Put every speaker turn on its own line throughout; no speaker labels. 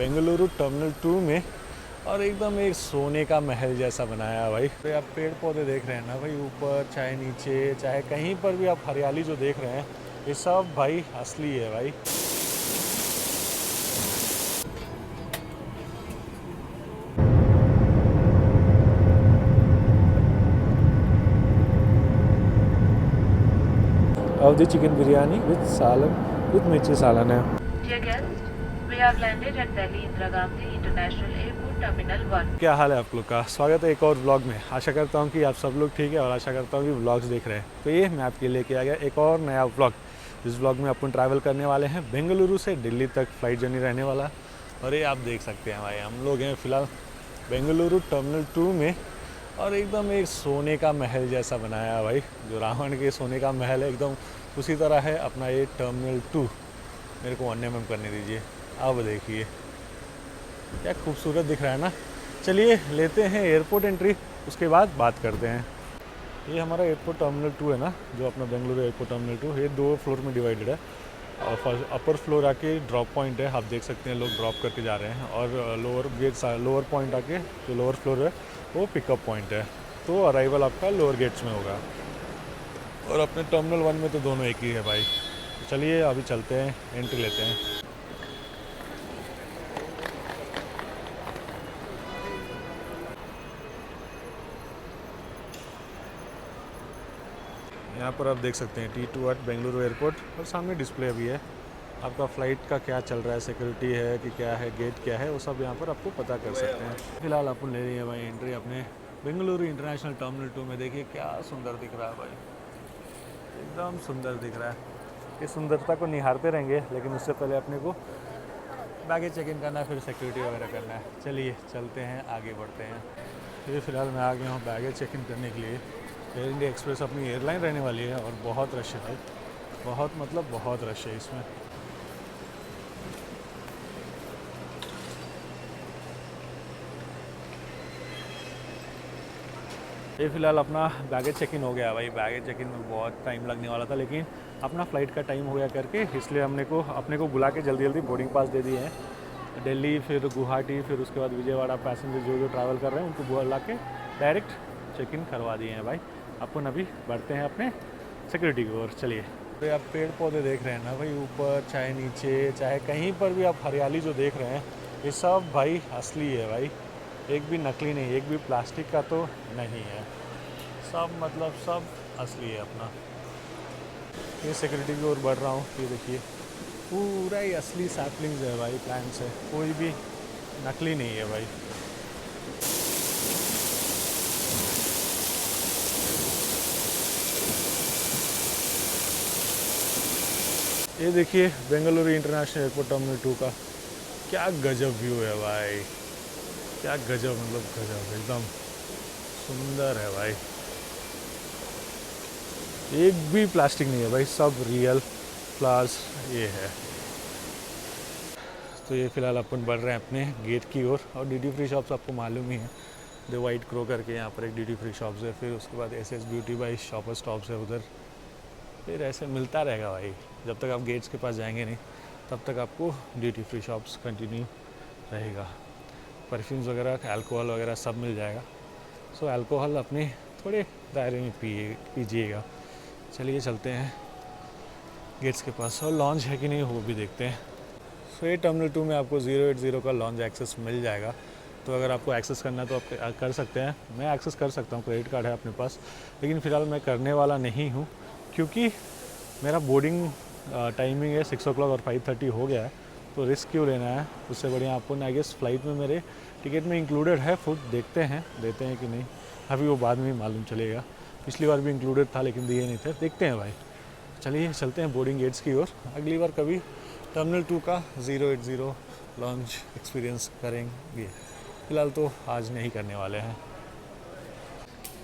Bengaluru terminal 2 में और एकदम एक सोने का महल जैसा बनाया है भाई। तो आप पेड़ पौधे देख रहे हैं ना भाई, ऊपर चाहे नीचे चाहे कहीं पर भी आप हरियाली जो देख रहे हैं, ये सब भाई असली है भाई। अवधि चिकन बिरयानी विद सालन विद मिर्ची सालन है।
Dear guests, we have landed at Delhi Indira Gandhi International Airport Terminal 1.
क्या हाल है आप लोग का? स्वागत है एक और व्लॉग में। आशा करता हूँ कि आप सब लोग ठीक है और आशा करता हूँ कि व्लॉग्स देख रहे हैं। तो ये मैं आपके लेके आ गया एक और नया व्लॉग। इस व्लॉग में अपन ट्रैवल करने वाले हैं बेंगलुरु से दिल्ली तक, फ्लाइट जर्नी रहने वाला। और ये आप देख सकते हैं भाई, हम लोग हैं फ़िलहाल बेंगलुरु टर्मिनल 2 में और एकदम एक सोने का महल जैसा बनाया है भाई। जो रावण के सोने का महल है एकदम उसी तरह है अपना ये टर्मिनल 2। मेरे को 1 mm करने दीजिए। अब देखिए क्या खूबसूरत दिख रहा है ना। चलिए लेते हैं एयरपोर्ट एंट्री, उसके बाद बात करते हैं। ये हमारा एयरपोर्ट टर्मिनल 2 है ना, जो अपना बेंगलुरु एयरपोर्ट टर्मिनल 2, ये 2 फ्लोर में डिवाइडेड है। और अपर फ्लोर आके ड्रॉप पॉइंट है, आप देख सकते हैं लोग ड्रॉप करके जा रहे हैं। और लोअर पॉइंट आके जो लोअर फ्लोर है वो पिकअप पॉइंट है। तो अराइवल आपका लोअर गेट्स में होगा। और अपने टर्मिनल 1 में तो दोनों एक ही है भाई। चलिए अभी चलते हैं, एंट्री लेते हैं। यहाँ पर आप देख सकते हैं T2 एट बेंगलुरु एयरपोर्ट, और सामने डिस्प्ले अभी है। आपका फ़्लाइट का क्या चल रहा है, सिक्योरिटी है कि क्या है, गेट क्या है, वो सब यहाँ पर आपको पता कर सकते हैं। फिलहाल अपन ले रही है भाई एंट्री अपने बेंगलुरु इंटरनेशनल टर्मिनल 2 में। देखिए क्या सुंदर दिख रहा है भाई, एकदम सुंदर दिख रहा है। इस सुंदरता को निहारते रहेंगे, लेकिन उससे पहले अपने को बैगेज चेक इन करना है, फिर सिक्योरिटी वगैरह करना है। चलिए चलते हैं, आगे बढ़ते हैं। ये फ़िलहाल मैं आ गया हूँ बैगेज चेक इन करने के लिए। एयर इंडिया एक्सप्रेस अपनी एयरलाइन रहने वाली है और बहुत रश है भाई, बहुत मतलब बहुत रश है इसमें। ये फ़िलहाल अपना बैगेज चेक इन हो गया भाई। बैगेज चेक इन में बहुत टाइम लगने वाला था, लेकिन अपना फ़्लाइट का टाइम हो गया करके, इसलिए अपने को बुला के जल्दी जल्दी बोर्डिंग पास दे दिए हैं। दिल्ली, फिर गुवाहाटी, फिर उसके बाद विजयवाड़ा पैसेंजर जो ट्रैवल कर रहे हैं उनको बुला के डायरेक्ट चेक इन करवा दिए हैं भाई। अपन अभी बढ़ते हैं अपने सिक्योरिटी की ओर। चलिए। तो आप पेड़ पौधे देख रहे हैं ना भाई, ऊपर चाहे नीचे चाहे कहीं पर भी आप हरियाली जो देख रहे हैं, ये सब भाई असली है भाई। एक भी नकली नहीं, एक भी प्लास्टिक का तो नहीं है। सब मतलब सब असली है अपना। ये सिक्योरिटी की ओर बढ़ रहा हूँ, ये देखिए पूरा ही असली सैपलिंग्स है भाई, प्लांट्स है, कोई भी नकली नहीं है भाई। ये देखिए बेंगलुरु इंटरनेशनल एयरपोर्ट टर्मिनल 2 का क्या गजब व्यू है भाई, क्या गजब, मतलब गजब, एकदम सुंदर है भाई। एक भी प्लास्टिक नहीं है भाई, सब रियल फ्लावर्स ये है। तो ये फ़िलहाल अपन बढ़ रहे हैं अपने गेट की ओर। और ड्यूटी फ्री शॉप्स आपको मालूम ही है, द वाइट क्रो करके यहाँ पर एक ड्यूटी फ्री शॉप्स है। फिर उसके बाद SS beauty by shopper stops है उधर। फिर ऐसे मिलता रहेगा भाई, जब तक आप गेट्स के पास जाएंगे नहीं तब तक आपको ड्यूटी फ्री शॉप्स कंटिन्यू रहेगा। परफ्यूम्स वगैरह, अल्कोहल वगैरह सब मिल जाएगा। सो अल्कोहल अपने थोड़े दायरे में पीजिएगा। चलिए चलते हैं गेट्स के पास, और लॉन्च है कि नहीं वो भी देखते हैं। सो ये टर्मिनल 2 में आपको 080 का लॉन्च एक्सेस मिल जाएगा। तो अगर आपको एक्सेस करना है तो आप कर सकते हैं। मैं एक्सेस कर सकता हूँ, क्रेडिट कार्ड है अपने पास, लेकिन फ़िलहाल मैं करने वाला नहीं हूँ क्योंकि मेरा बोर्डिंग टाइमिंग है 6 o'clock और 5:30 हो गया है। तो रिस्क क्यों लेना है, उससे बढ़िया अपन आई गेस फ़्लाइट में मेरे टिकट में इंक्लूडेड है फूड, देखते हैं देते हैं कि नहीं, अभी वो बाद में ही मालूम चलेगा। पिछली बार भी इंक्लूडेड था लेकिन दिए नहीं थे, देखते हैं भाई। चलिए चलते हैं बोर्डिंग गेट्स की ओर। अगली बार कभी टर्मिनल 2 का 080 लॉन्च एक्सपीरियंस करेंगे, फ़िलहाल तो आज नहीं करने वाले हैं।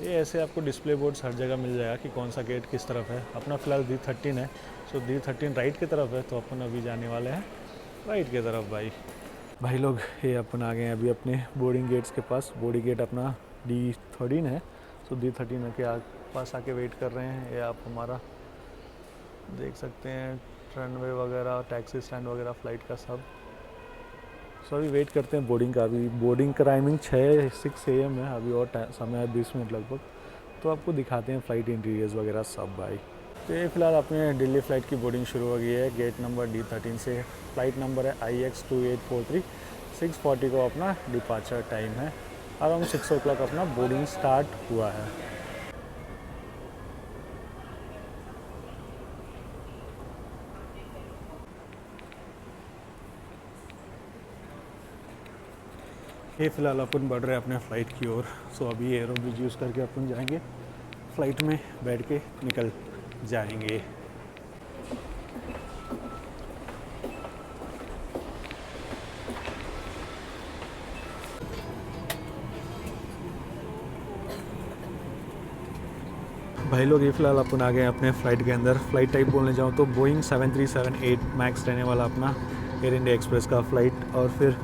ये ऐसे आपको डिस्प्ले बोर्ड्स हर जगह मिल जाएगा कि कौन सा गेट किस तरफ है। अपना फ़िलहाल D13 है, सो D13 राइट की तरफ है, तो अपन अभी जाने वाले हैं राइट की तरफ भाई लोग। ये अपन आ गए हैं अभी अपने बोर्डिंग गेट्स के पास। बोर्डिंग गेट अपना D13 है, सो D13 के पास आके वेट कर रहे हैं। ये आप हमारा देख सकते हैं रनवे वगैरह, टैक्सी स्टैंड वगैरह फ़्लाइट का सब। सो अभी वेट करते हैं बोर्डिंग का। अभी बोर्डिंग का टाइमिंग 6 AM है अभी, और समय है 20 मिनट लगभग। तो आपको दिखाते हैं फ़्लाइट इंटीरियर्स वगैरह सब भाई। तो ये फ़िलहाल अपने दिल्ली फ़्लाइट की बोर्डिंग शुरू हो गई है गेट नंबर D13 से। फ़्लाइट नंबर है IX2843। 6:40 को अपना डिपार्चर टाइम है। अराउंड 6 o'clock अपना बोर्डिंग स्टार्ट हुआ है। ये फ़िलहाल अपन बढ़ रहे हैं अपने फ़्लाइट की ओर। सो अभी एरो ब्रिज यूज़ करके अपन जाएंगे, फ़्लाइट में बैठ के निकल जाएंगे। भाई लोग, ये फ़िलहाल अपन आ गए हैं अपने फ़्लाइट के अंदर। फ़्लाइट टाइप बोलने जाऊँ तो बोइंग 7378 मैक्स रहने वाला अपना एयर इंडिया एक्सप्रेस का फ़्लाइट। और फिर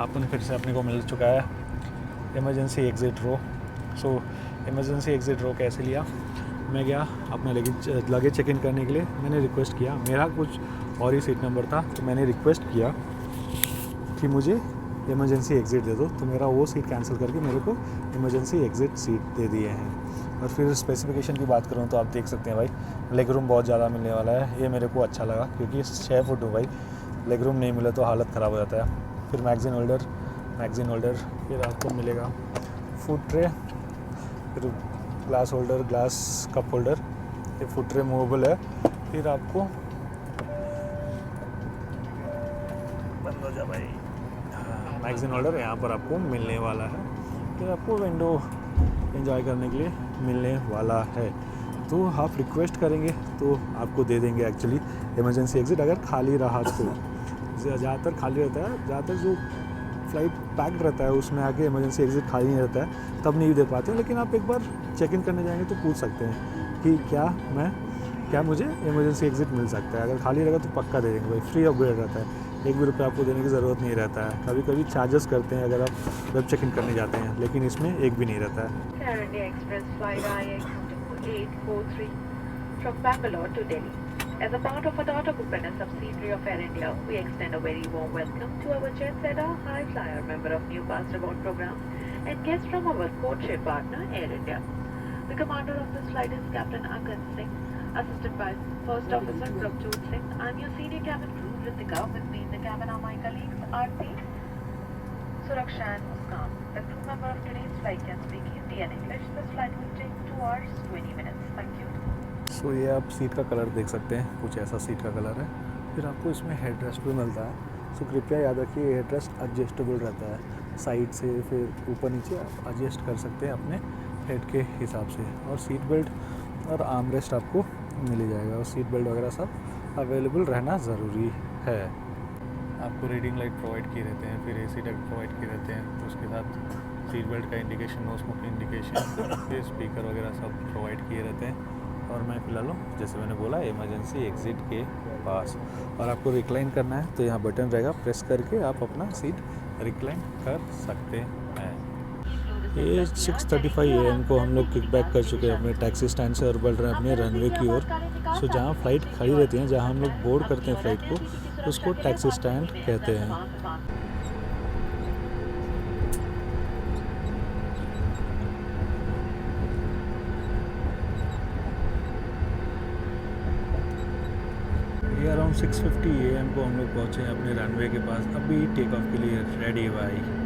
अपन फिर से अपने को मिल चुका है इमरजेंसी एग्ज़िट रो। सो इमरजेंसी एग्ज़िट रो कैसे लिया, मैं गया अपना लगेज चेक इन करने के लिए। मैंने रिक्वेस्ट किया, मेरा कुछ और ही सीट नंबर था, तो मैंने रिक्वेस्ट किया कि मुझे इमरजेंसी एग्ज़िट दे दो। तो मेरा वो सीट कैंसिल करके मेरे को इमरजेंसी एग्ज़िट सीट दे दिए हैं। और फिर स्पेसिफिकेशन की बात करूँ तो आप देख सकते हैं भाई, लेग रूम बहुत ज़्यादा मिलने वाला है। ये मेरे को अच्छा लगा क्योंकि 6 फुट हूँ भाई, लेग रूम नहीं मिले तो हालत ख़राब हो जाता है। फिर मैगज़ीन होल्डर, फिर आपको मिलेगा फूड ट्रे, फिर glass holder, glass cup holder. ये फूड ट्रे मूवेबल है। फिर आपको बंद हो जा भाई, मैगज़ीन होल्डर यहाँ पर आपको मिलने वाला है। फिर आपको विंडो एंजॉय करने के लिए मिलने वाला है। तो आप रिक्वेस्ट करेंगे तो आपको दे देंगे एक्चुअली इमरजेंसी एग्ज़िट, अगर खाली रहा तो। ज़्यादातर खाली रहता है, ज़्यादातर जो फ़्लाइट पैक्ड रहता है उसमें आके इमरजेंसी एग्ज़िट खाली नहीं रहता है, तब नहीं दे पाते। लेकिन आप एक बार चेक इन करने जाएंगे तो पूछ सकते हैं कि क्या मुझे इमरजेंसी एग्ज़िट मिल सकता है। अगर खाली रहेगा तो पक्का दे देंगे भाई, फ्री अपग्रेड रहता है, 1 भी रुपये आपको देने की ज़रूरत नहीं रहता है। कभी कभी चार्जेस करते हैं अगर आप वेब चेक इन करने जाते हैं, लेकिन इसमें 1 भी नहीं रहता है।
Air India Express flight IX2843 from Bangalore to Delhi. As a part of a daughter group and a subsidiary of Air India, we extend a very warm welcome to our jet setter, high flyer, member of New Past About program, and guests from our codeshare partner, Air India. The commander of this flight is Captain Angan Singh, assisted by First Officer Prabjot Singh. I'm your senior cabin crew, Ritika. With me in the cabin are my colleagues, Aarti, Suraksha and Muskan. The crew member of today's flight can speak Hindi and English. This flight will take 2 hours, 20 minutes. Thank you.
सो ये आप seat का colour देख सकते हैं, कुछ ऐसा seat का colour है। फिर आपको इसमें हेड रेस्ट भी मिलता है। सो कृपया याद रखिए, हेड रेस्ट एडजस्टेबल रहता है, साइड से फिर ऊपर नीचे आप एडजस्ट कर सकते हैं अपने हेड के हिसाब से। और सीट बेल्ट और आर्म रेस्ट आपको मिल ही जाएगा, और सीट बेल्ट वगैरह सब अवेलेबल रहना ज़रूरी है। आपको रीडिंग लाइट प्रोवाइड किए रहते हैं, फिर AC डक्ट प्रोवाइड किए रहते हैं, तो उसके साथ सीट बेल्ट का इंडिकेशन, नो स्मोकिंग इंडिकेशन, फिर स्पीकर वगैरह सब प्रोवाइड किए रहते हैं। और मैं फ़िलहाल हूँ, जैसे मैंने बोला, इमरजेंसी एग्ज़िट के पास। और आपको रिक्लाइन करना है तो यहाँ बटन रहेगा, प्रेस करके आप अपना सीट रिक्लाइन कर सकते हैं। ये 6:35 AM को हम लोग किकबैक कर चुके हैं अपने टैक्सी स्टैंड से और बढ़ रहे हैं अपने रनवे की ओर। सो जहाँ फ़्लाइट खड़ी रहती है, जहाँ हम लोग बोर्ड करते हैं फ़्लाइट को, उसको टैक्सी स्टैंड कहते हैं। ये अराउंड 6:50 AM को हम लोग पहुँचे हैं अपने रनवे के पास। अभी टेक ऑफ के लिए रेडी भाई।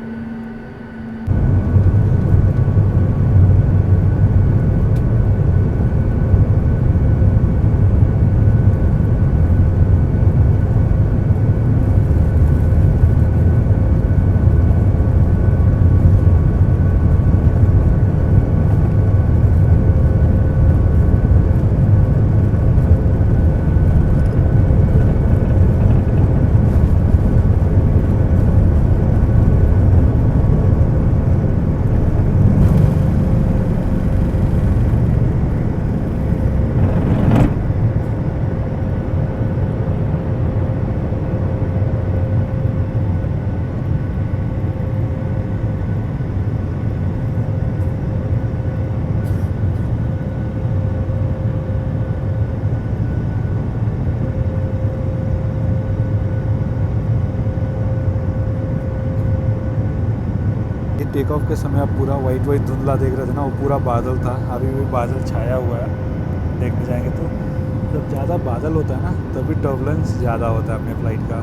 टेक ऑफ के समय आप पूरा वाइट धुंधला देख रहे थे ना, वो पूरा बादल था। अभी भी बादल छाया हुआ है, देखने जाएंगे तो जब ज़्यादा बादल होता है ना तभी टर्बुलेंस ज़्यादा होता है अपने फ़्लाइट का।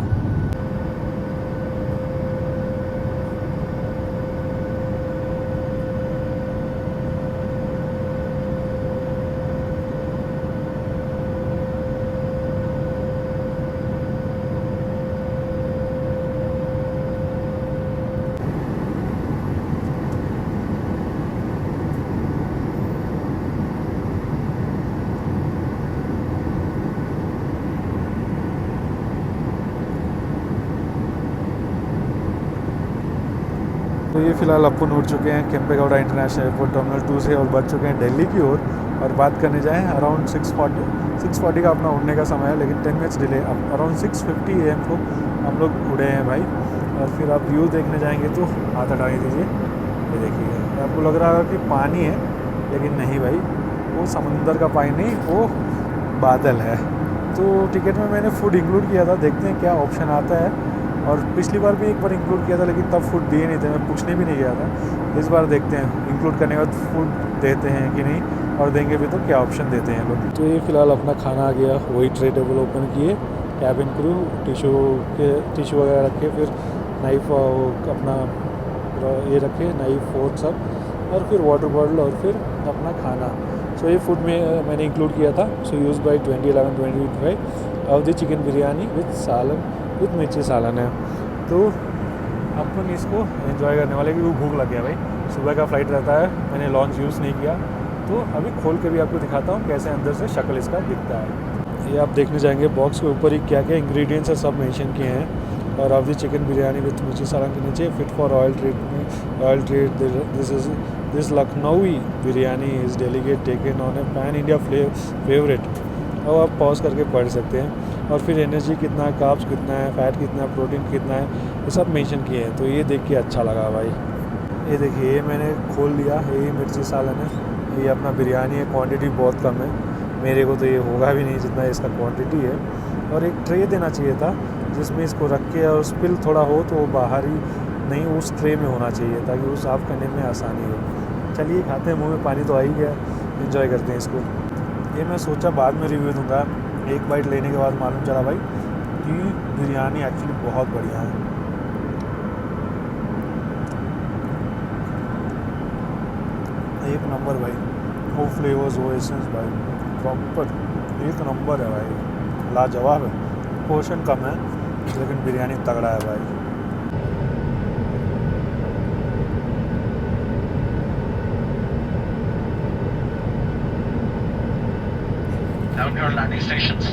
तो ये फ़िलहाल अपन उड़ चुके हैं केम्पेगौड़ा इंटरनेशनल एयरपोर्ट टर्मिनल 2 से और बढ़ चुके हैं दिल्ली की ओर। और बात करने जाएँ अराउंड 6:40 का अपना उड़ने का समय है, लेकिन 10 मिनट्स डिले। अब अराउंड 6:50 AM को हम लोग उड़े हैं भाई। और फिर आप व्यू देखने जाएंगे तो हाथ हटाई दीजिए, ये देखिए। आपको लग रहा है कि पानी है, लेकिन नहीं भाई, वो समंदर का पानी नहीं, वो बादल है। तो टिकट में मैंने फूड इंक्लूड किया था, देखते हैं क्या ऑप्शन आता है। और पिछली बार भी एक बार इंक्लूड किया था, लेकिन तब फूड दिए नहीं थे, मैं पूछने भी नहीं गया था। इस बार देखते हैं इंक्लूड करने के बाद फूड देते हैं कि नहीं, और देंगे भी तो क्या ऑप्शन देते हैं लोग। तो ये फ़िलहाल अपना खाना आ गया, वही ट्रे टेबल ओपन किए, कैबिन क्रू टिशू वगैरह रखे, फिर नाइफ अपना ये रखे, नाइफ फोर्क सब, और फिर वाटर बॉटल, और फिर अपना खाना। सो ये फूड में मैंने इंक्लूड किया था। So use by 2011-2025 of the chicken biryani with सालन विथ मिर्ची सालन है। तो अपन इसको एंजॉय करने वाले, क्योंकि भूख लग गया भाई। सुबह का फ़्लाइट रहता है, मैंने लॉन्च यूज़ नहीं किया, तो अभी खोल के भी आपको दिखाता हूँ कैसे अंदर से शक्ल इसका दिखता है। ये आप देखने जाएंगे बॉक्स के ऊपर ही क्या क्या इंग्रेडिएंट्स है सब मेंशन किए हैं। और of the chicken biryani with mirchi salan के नीचे fit for oil treat this Lucknowi biryani is delegate taken on a pan India favourite. अब आप पॉज करके पढ़ सकते हैं। और फिर एनर्जी कितना है, कार्ब्स कितना है, फैट कितना है, प्रोटीन कितना है, ये सब मेंशन किए हैं। तो ये देख के अच्छा लगा भाई। ये देखिए, ये मैंने खोल लिया, ये मिर्ची सालन है, ये अपना बिरयानी है। क्वांटिटी बहुत कम है, मेरे को तो ये होगा भी नहीं जितना इसका क्वांटिटी है। और एक ट्रे देना चाहिए था जिसमें इसको रख के, और स्पिल थोड़ा हो तो वो बाहर ही नहीं, उस ट्रे में होना चाहिए ताकि वो साफ़ करने में आसानी हो। चलिए खाते हैं, मुँह में पानी तो आ ही गया, एंजॉय करते हैं इसको। ये मैं सोचा बाद में रिव्यू दूंगा, एक बाइट लेने के बाद मालूम चला भाई कि बिरयानी एक्चुअली बहुत बढ़िया है। एक नंबर भाई, वो फ्लेवर्स, वो एसेंस भाई, प्रॉपर एक नंबर है भाई, लाजवाब है। पोर्शन कम है लेकिन बिरयानी तगड़ा है भाई।
Down your landing stations.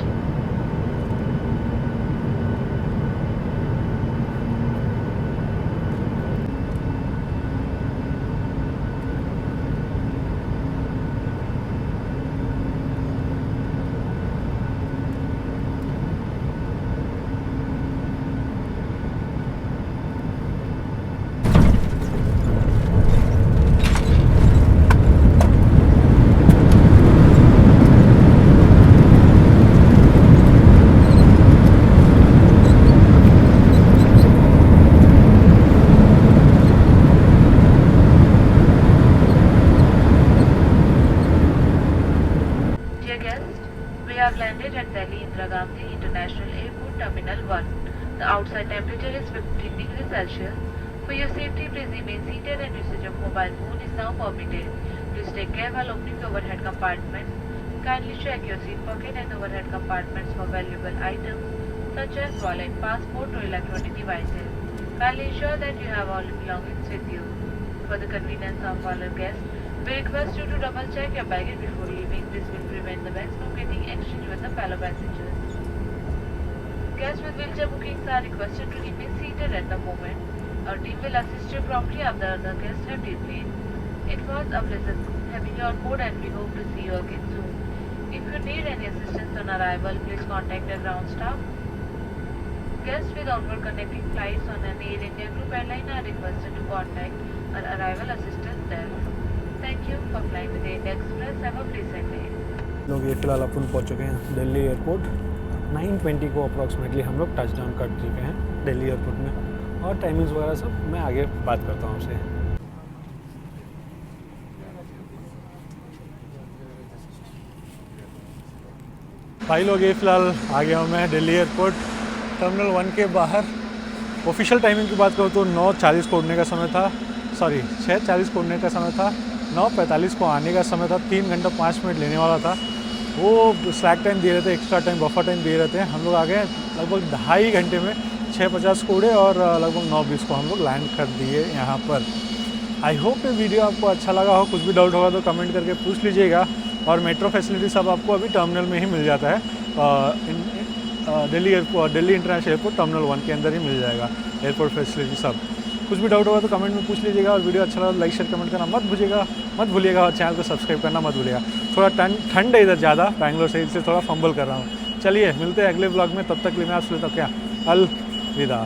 have landed at Delhi Indira Gandhi International Airport Terminal 1. The outside temperature is 15 degrees Celsius. For your safety, please remain seated and usage of mobile phone is now permitted. Please take care while opening the overhead compartments. Kindly check your seat pocket and overhead compartments for valuable items such as wallet, passport or electronic devices. Kindly ensure that you have all your belongings with you. For the convenience of all our guests, we request you to double check your baggage before leaving. This will prevent the bags from getting exchanged with the fellow passengers. Guests with wheelchair bookings are requested to remain seated at the moment. Our team will assist you promptly after other guests have deplained. It was a pleasure having you on board and we hope to see you again soon. If you need any assistance on arrival, please contact the ground staff. Guests with onward connecting flights on an Air India Group airline are requested to contact our arrival assistance desk. Thank you for flying with the India Express. Have a pleasant day.
लोग ये फ़िलहाल अपन पहुँच चुके हैं Delhi airport. 9:20 को approximately हम लोग touch down कर चुके हैं दिल्ली एयरपोर्ट में। और टाइमिंग्स वगैरह सब मैं आगे बात करता हूँ आपसे। भाई लोग ये फ़िलहाल आ गया हूँ मैं दिल्ली एयरपोर्ट टर्मिनल 1 के बाहर। ऑफिशियल टाइमिंग की बात करूँ तो 9:40 को उड़ने का समय था, सॉरी 6:40 को उड़ने का समय था, 9:45 को आने का समय था, 3 घंटा 5 मिनट लेने वाला था। वो स्लैक टाइम दे रहे थे, एक्स्ट्रा टाइम बफर टाइम दे रहे थे। हम लोग आ गए लगभग 2.5 घंटे में 6:50 को उड़े और लगभग 9:20 को हम लोग लैंड कर दिए यहाँ पर। आई होप ये वीडियो आपको अच्छा लगा हो। कुछ भी डाउट होगा तो कमेंट करके पूछ लीजिएगा। और मेट्रो फैसिलिटी सब आपको अभी टर्मिनल में ही मिल जाता है, Delhi airport, Delhi international airport terminal 1 के अंदर ही मिल जाएगा एयरपोर्ट फैसिलिटी सब। कुछ भी डाउट होगा तो कमेंट में पूछ लीजिएगा। और वीडियो अच्छा लगा लाइक शेयर कमेंट करना मत भूलिएगा और चैनल को सब्सक्राइब करना मत भूलिएगा। थोड़ा ठंड है इधर ज़्यादा बैंगलोर से, इससे थोड़ा फंबल कर रहा हूँ। चलिए मिलते हैं अगले ब्लॉग में, तब तक के लिए मैं आपसे लेता हूँ क्या अलविदा।